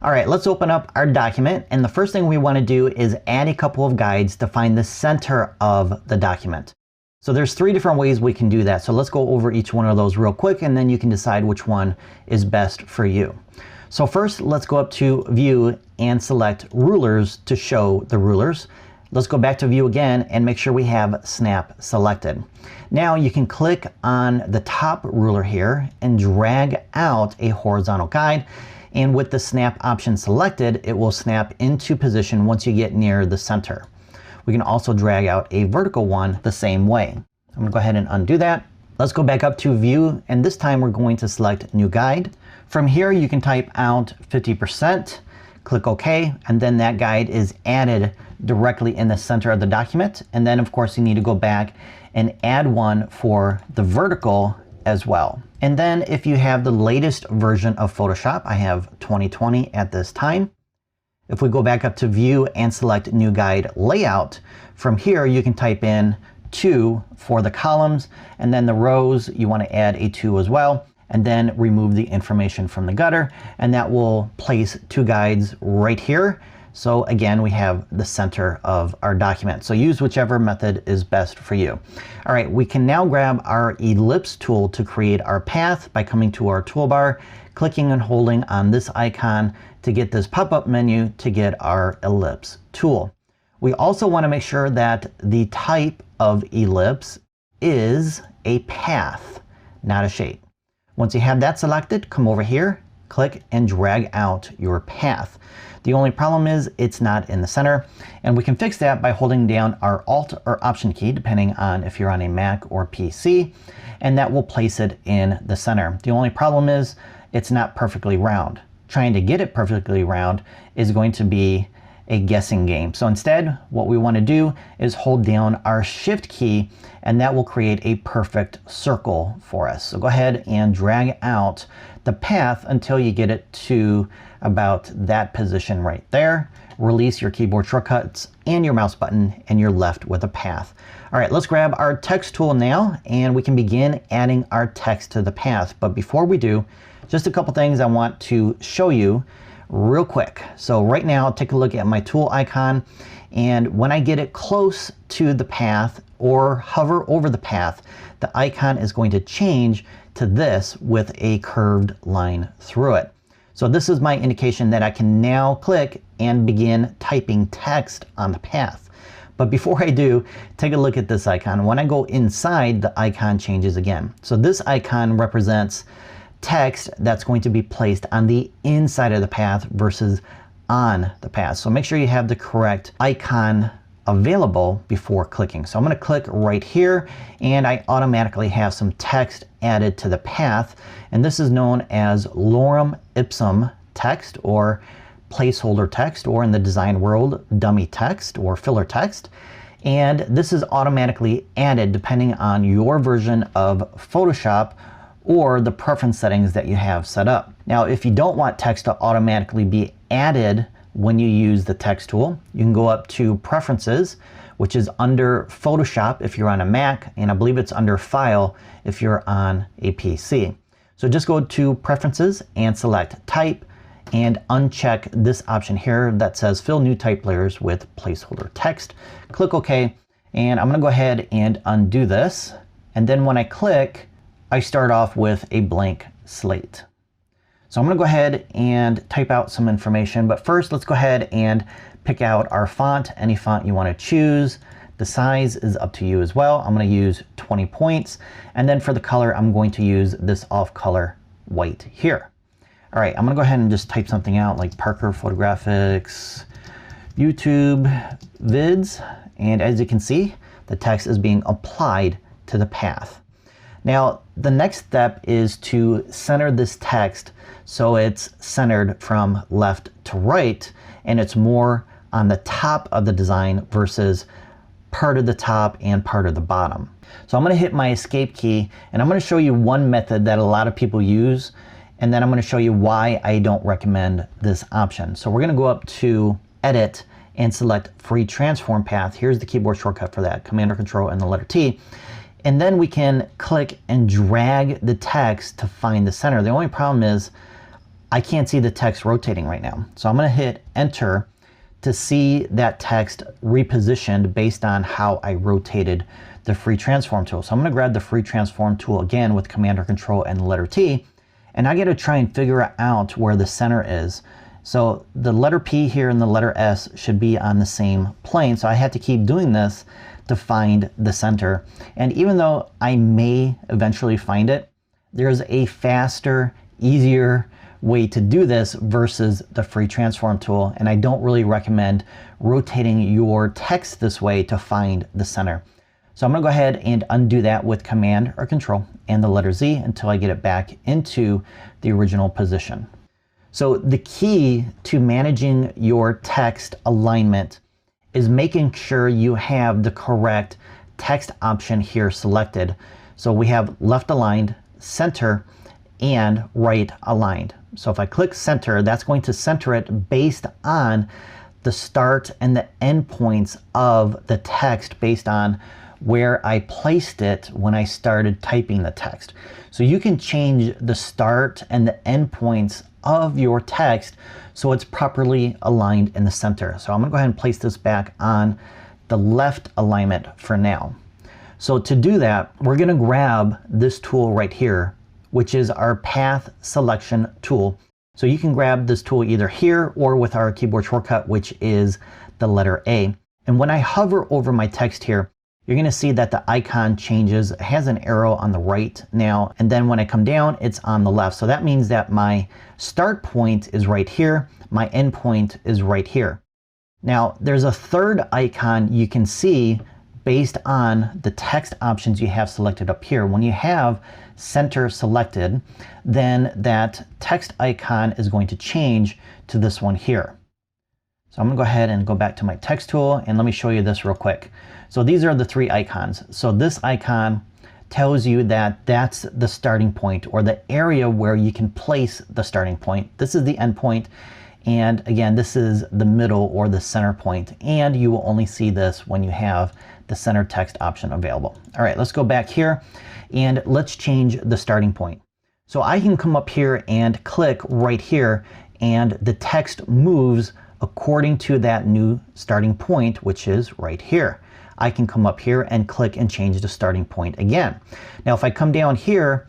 All right, let's open up our document. And the first thing we want to do is add a couple of guides to find the center of the document. So there's 3 different ways we can do that. So let's go over each one of those real quick, and then you can decide which one is best for you. So first, let's go up to View and select Rulers to show the rulers. Let's go back to View again and make sure we have Snap selected. Now you can click on the top ruler here and drag out a horizontal guide. And with the snap option selected, it will snap into position once you get near the center. We can also drag out a vertical one the same way. I'm going to go ahead and undo that. Let's go back up to View, and this time we're going to select New Guide. From here you can type out 50%, click OK, and then that guide is added directly in the center of the document. And then of course you need to go back and add one for the vertical as well. And then if you have the latest version of Photoshop, I have 2020 at this time. If we go back up to View and select New Guide Layout, from here you can type in 2 for the columns, and then the rows you want to add a 2 as well, and then remove the information from the gutter, and that will place 2 guides right here. So again, we have the center of our document. So use whichever method is best for you. All right, we can now grab our ellipse tool to create our path by coming to our toolbar, clicking and holding on this icon to get this pop-up menu to get our ellipse tool. We also want to make sure that the type of ellipse is a path, not a shape. Once you have that selected, come over here, click and drag out your path. The only problem is it's not in the center, and we can fix that by holding down our Alt or Option key, depending on if you're on a Mac or PC, and that will place it in the center. The only problem is it's not perfectly round. Trying to get it perfectly round is going to be a guessing game. So instead, what we want to do is hold down our Shift key, and that will create a perfect circle for us. So go ahead and drag out the path until you get it to about that position right there. Release your keyboard shortcuts and your mouse button, and you're left with a path. All right, let's grab our text tool now, and we can begin adding our text to the path. But before we do, just a couple things I want to show you real quick. So right now, take a look at my tool icon, and when I get it close to the path or hover over the path, the icon is going to change to this with a curved line through it. So this is my indication that I can now click and begin typing text on the path. But before I do, take a look at this icon. When I go inside, the icon changes again. So this icon represents text that's going to be placed on the inside of the path versus on the path. So make sure you have the correct icon available before clicking. So I'm going to click right here, and I automatically have some text added to the path, and this is known as lorem ipsum text, or placeholder text, or in the design world, dummy text or filler text. And this is automatically added depending on your version of Photoshop or the preference settings that you have set up. Now, if you don't want text to automatically be added when you use the text tool, you can go up to Preferences, which is under Photoshop if you're on a Mac, and I believe it's under File if you're on a PC. So just go to Preferences and select Type, and uncheck this option here that says Fill New Type Layers with Placeholder Text. Click OK, and I'm going to go ahead and undo this. And then when I click, I start off with a blank slate. So I'm going to go ahead and type out some information, but first let's go ahead and pick out our font, any font you want to choose. The size is up to you as well. I'm going to use 20 points, and then for the color I'm going to use this off color white here. All right, I'm going to go ahead and just type something out like Parker Photographics YouTube vids, and as you can see, the text is being applied to the path. Now, the next step is to center this text so it's centered from left to right, and it's more on the top of the design versus part of the top and part of the bottom. So I'm going to hit my Escape key, and I'm going to show you one method that a lot of people use, and then I'm going to show you why I don't recommend this option. So we're going to go up to Edit and select Free Transform Path. Here's the keyboard shortcut for that, Command or Control and the letter T. And then we can click and drag the text to find the center. The only problem is I can't see the text rotating right now. So I'm going to hit enter to see that text repositioned based on how I rotated the free transform tool. So I'm going to grab the free transform tool again with Command or Control and the letter T, and I got to try and figure out where the center is. So the letter P here and the letter S should be on the same plane. So I have to keep doing this to find the center. And even though I may eventually find it, there's a faster, easier way to do this versus the free transform tool. And I don't really recommend rotating your text this way to find the center. So I'm going to go ahead and undo that with Command or Control and the letter Z until I get it back into the original position. So the key to managing your text alignment is making sure you have the correct text option here selected. So we have left aligned, center, and right aligned. So if I click center, that's going to center it based on the start and the end points of the text based on where I placed it when I started typing the text. So you can change the start and the end points of your text so it's properly aligned in the center. So I'm going to go ahead and place this back on the left alignment for now. So to do that, we're going to grab this tool right here, which is our path selection tool. So you can grab this tool either here or with our keyboard shortcut, which is the letter A. And when I hover over my text here, you're going to see that the icon changes. It has an arrow on the right now, and then when I come down, it's on the left. So that means that my start point is right here, my end point is right here. Now, there's a third icon you can see based on the text options you have selected up here. When you have center selected, then that text icon is going to change to this one here. So I'm going to go ahead and go back to my text tool, and let me show you this real quick. So these are the three icons. So this icon tells you that that's the starting point, or the area where you can place the starting point. This is the end point. And again, this is the middle or the center point. And you will only see this when you have the center text option available. All right, let's go back here and let's change the starting point. So I can come up here and click right here, and the text moves according to that new starting point, which is right here. I can come up here and click and change the starting point again. Now, if I come down here,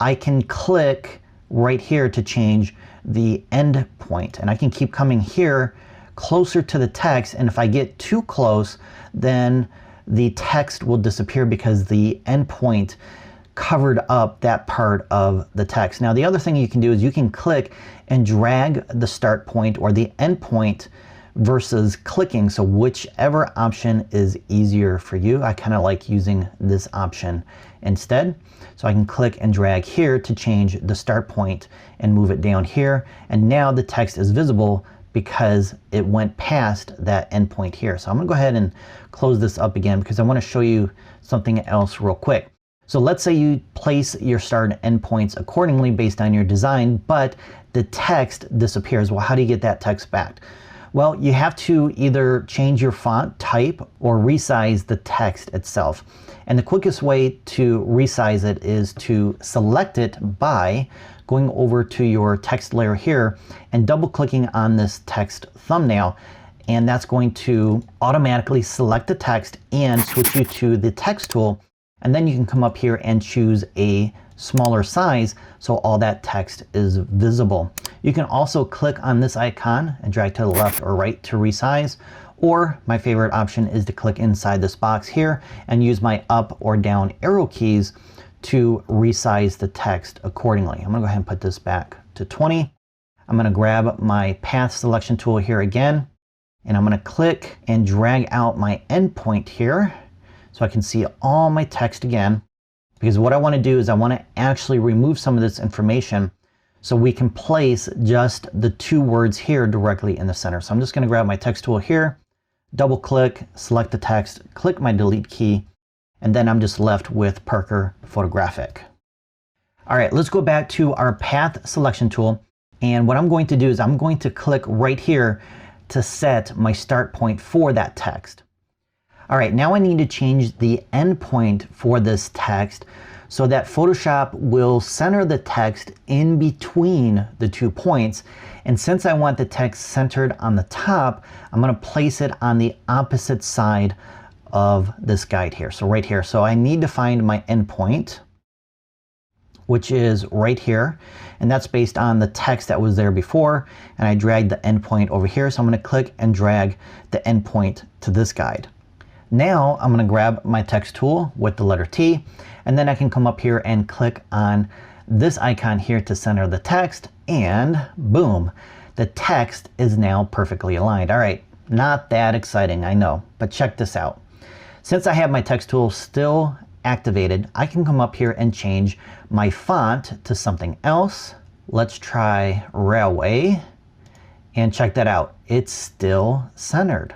I can click right here to change the end point, and I can keep coming here closer to the text, and if I get too close, then the text will disappear because the end point covered up that part of the text. Now, the other thing you can do is you can click and drag the start point or the end point versus clicking. So whichever option is easier for you. I kind of like using this option instead. So I can click and drag here to change the start point and move it down here. And now the text is visible because it went past that endpoint here. So I'm going to go ahead and close this up again because I want to show you something else real quick. So let's say you place your start and end points accordingly based on your design, but the text disappears. Well, how do you get that text back? Well, you have to either change your font type or resize the text itself. And the quickest way to resize it is to select it by going over to your text layer here and double clicking on this text thumbnail. And that's going to automatically select the text and switch you to the text tool. And then you can come up here and choose a smaller size so all that text is visible. You can also click on this icon and drag to the left or right to resize, or my favorite option is to click inside this box here and use my up or down arrow keys to resize the text accordingly. I'm gonna go ahead and put this back to 20. I'm gonna grab my path selection tool here again, and I'm gonna click and drag out my endpoint here so I can see all my text again. Because what I want to do is I want to actually remove some of this information so we can place just the two words here directly in the center. So I'm just going to grab my text tool here, double click, select the text, click my delete key, and then I'm just left with Parker Photographic. All right, let's go back to our path selection tool. And what I'm going to do is I'm going to click right here to set my start point for that text. All right, now I need to change the endpoint for this text. so that Photoshop will center the text in between the 2 points. And since I want the text centered on the top, I'm going to place it on the opposite side of this guide here. So right here. So I need to find my endpoint, which is right here. And that's based on the text that was there before. And I dragged the endpoint over here. So I'm going to click and drag the endpoint to this guide. Now I'm going to grab my text tool with the letter T, and then I can come up here and click on this icon here to center the text, and boom, the text is now perfectly aligned. All right, not that exciting, I know, but check this out. Since I have my text tool still activated, I can come up here and change my font to something else. Let's try Railway, and check that out. It's still centered.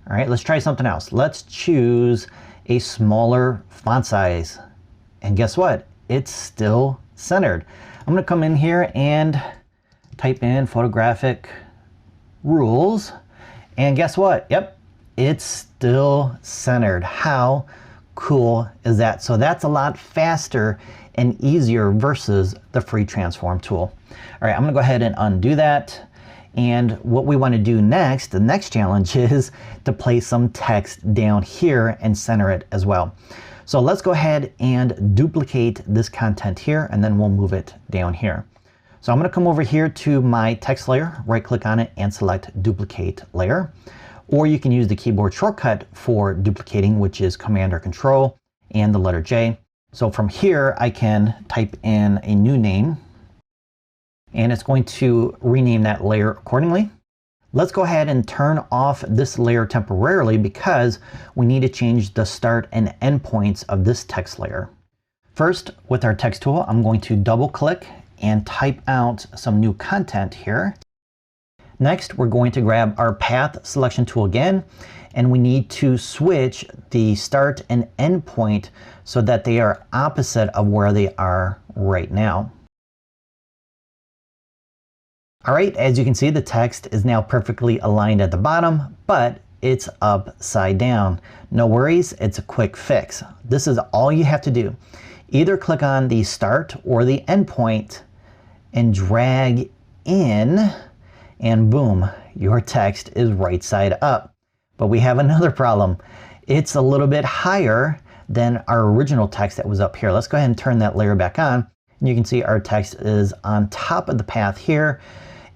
All right, let's try something else. Let's choose a smaller font size. And guess what? It's still centered. I'm going to come in here and type in photographic rules. And guess what? Yep, it's still centered. How cool is that? So that's a lot faster and easier versus the free transform tool. All right, I'm going to go ahead and undo that. And what we want to do next, the next challenge, is to place some text down here and center it as well. So let's go ahead and duplicate this content here, and then we'll move it down here. So I'm going to come over here to my text layer, right click on it and select duplicate layer. Or you can use the keyboard shortcut for duplicating, which is Command or Control and the letter J. So from here I can type in a new name, and it's going to rename that layer accordingly. Let's go ahead and turn off this layer temporarily because we need to change the start and end points of this text layer. First, with our text tool, I'm going to double click and type out some new content here. Next, we're going to grab our path selection tool again, and we need to switch the start and end point so that they are opposite of where they are right now. All right, as you can see, the text is now perfectly aligned at the bottom, but it's upside down. No worries, it's a quick fix. This is all you have to do. Either click on the start or the end point and drag in, and boom, your text is right side up. But we have another problem. It's a little bit higher than our original text that was up here. Let's go ahead and turn that layer back on. And you can see our text is on top of the path here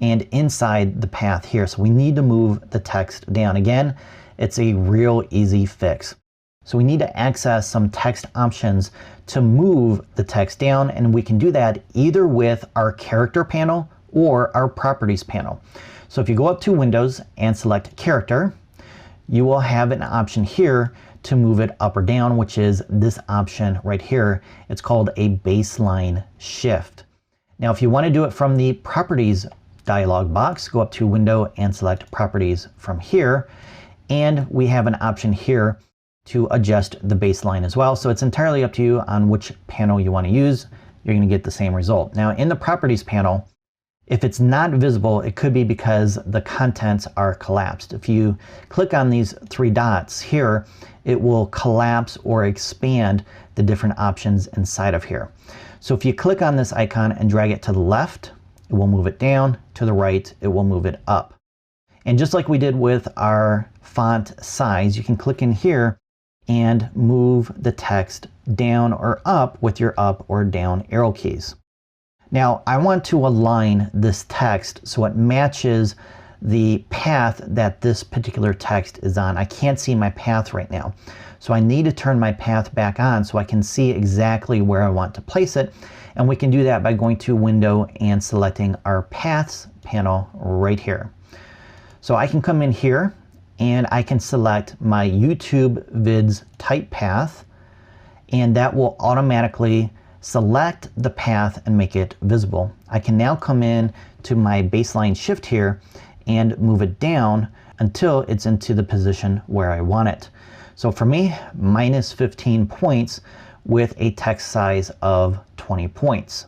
and inside the path here. So we need to move the text down. Again, it's a real easy fix. So we need to access some text options to move the text down, and we can do that either with our character panel or our properties panel. So if you go up to Windows and select Character, you will have an option here to move it up or down, which is this option right here. It's called a baseline shift. Now, if you want to do it from the Properties dialog box, go up to Window and select Properties from here, and we have an option here to adjust the baseline as well. So it's entirely up to you on which panel you want to use. You're going to get the same result. Now, in the Properties panel, if it's not visible, it could be because the contents are collapsed. If you click on these three dots here, it will collapse or expand the different options inside of here. So if you click on this icon and drag it to the left, it will move it down. To the right, it will move it up. And just like we did with our font size, you can click in here and move the text down or up with your up or down arrow keys. Now, I want to align this text so it matches the path that this particular text is on. I can't see my path right now. So I need to turn my path back on so I can see exactly where I want to place it. And we can do that by going to Window and selecting our Paths panel right here. So I can come in here and I can select my YouTube vids type path, and that will automatically select the path and make it visible. I can now come in to my baseline shift here and move it down until it's into the position where I want it. So for me, minus 15 points with a text size of 20 points.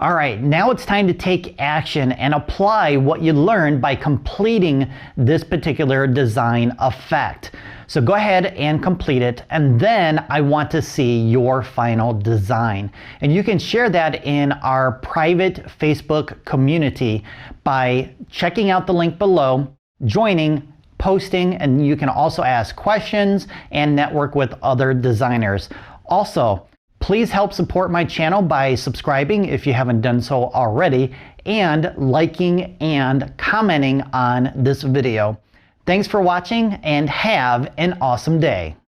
All right, now it's time to take action and apply what you learned by completing this particular design effect. So go ahead and complete it, and then I want to see your final design. And you can share that in our private Facebook community by checking out the link below, joining, posting, and you can also ask questions and network with other designers. Also, please help support my channel by subscribing if you haven't done so already, and liking and commenting on this video. Thanks for watching and have an awesome day.